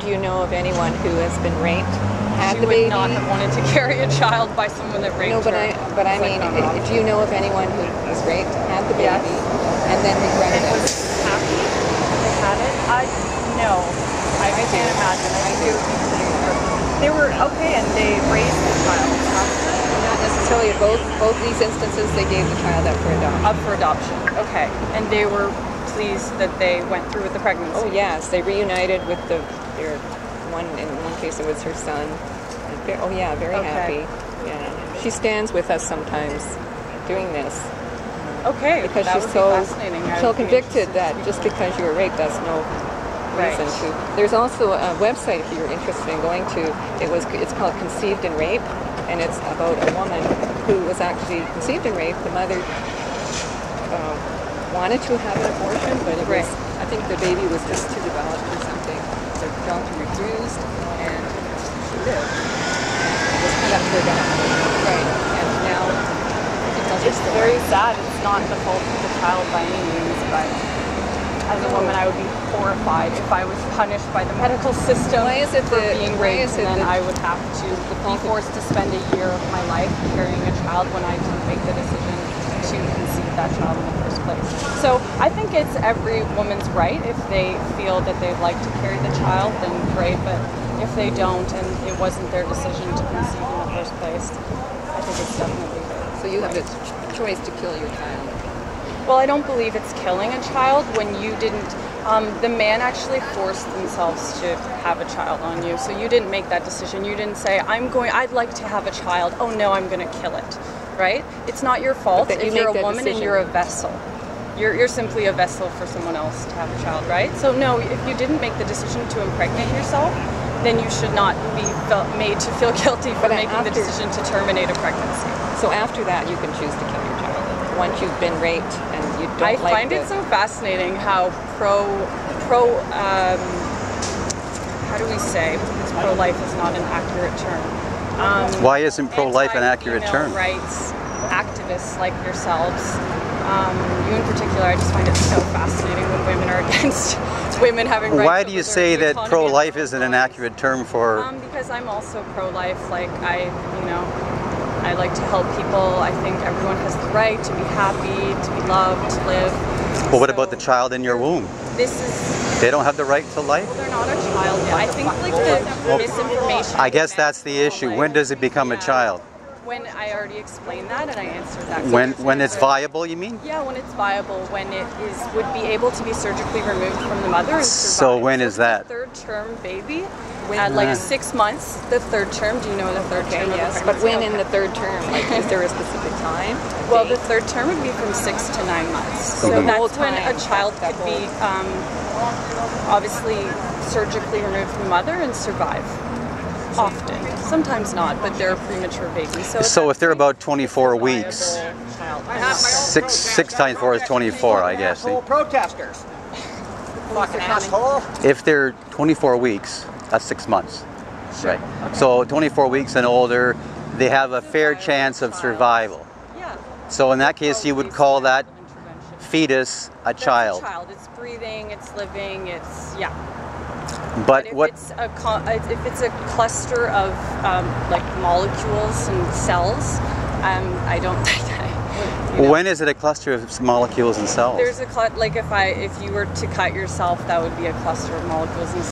you know of anyone who has been raped, had She the baby? would not have wanted to carry a child by someone that raped No, but her. I mean, do you know of anyone who was raped, had the baby, and then regretted and it? was happy that they had it? No. I can't imagine. I do. They were okay, and they raised the child after. Not necessarily. Both these instances, they gave the child up for adoption. Up for adoption. Okay, and they were pleased that they went through with the pregnancy. Oh yes, they reunited with their one. In one case, it was her son. And oh yeah, very happy. Yeah, she stands with us sometimes doing this. Okay, because that she's would be fascinating. so convicted that just because you were raped, that's no reason to. There's also a website if you're interested in going to. It's called Conceived in Rape, and it's about a woman who was actually conceived in rape. The mother wanted to have an abortion, but it was, I think the baby was just too developed or something. The doctor refused, and she lived. It was kind of her doctor. Right. And now it's very sad. It's not the fault of the child by any means, but as a woman, I would be horrified if I was punished by the medical system for being raped, and then I would have to be forced to spend a year of my life carrying a child when I didn't make the decision to conceive that child in the first place. So I think it's every woman's right. If they feel that they'd like to carry the child, then great, but if they don't and it wasn't their decision to conceive in the first place, I think it's definitely good. So you have the choice to kill your child. Well, I don't believe it's killing a child when you didn't, the man actually forced themselves to have a child on you. So you didn't make that decision. You didn't say, I'd like to have a child. Oh no, I'm going to kill it, right? It's not your fault if you're a woman and you're a vessel. You're simply a vessel for someone else to have a child, right? So no, if you didn't make the decision to impregnate yourself, then you should not be made to feel guilty for making the decision to terminate a pregnancy. So after that, you can choose to kill your child. Once you've been raped and you don't like it. I find it so fascinating how how do we say, because pro-life is not an accurate term. Why isn't pro-life an accurate term? Rights activists like yourselves, you in particular, I just find it so fascinating when women are against women having rights. Why do you say that pro-life isn't an accurate term for? Because I'm also pro-life. Like I like to help people. I think everyone has the right to be happy, to be loved, to live. Well, what about the child in your womb? They don't have the right to life? Well, they're not a child yet. I think like the misinformation. I guess that's the issue. When does it become a child? When I already explained that and I answered that question. When it's viable, you mean? Yeah, when it's viable, when it would be able to be surgically removed from the mother and survive. So when is that? Third term baby. At like 6 months, the third term. Do you know the third term? Yes, but when in the third term? Like, is there a specific time? Well, the third term would be from 6 to 9 months. So that's when a child could be obviously surgically removed from the mother and survive. Often, sometimes not, but they're premature babies. So if they're about 24 weeks, 6 times 4 is 24, I guess. Protesters. If they're 24 weeks, that's 6 months. Right. Okay. So 24 weeks and older, they have a fair chance of survival. Yeah. So in that case, you would call that fetus a child. It's a child. It's breathing. It's living. It's But if what? It's a cluster of like molecules and cells, I don't think that. When is it a cluster of molecules and cells? There's a like if you were to cut yourself, that would be a cluster of molecules and cells.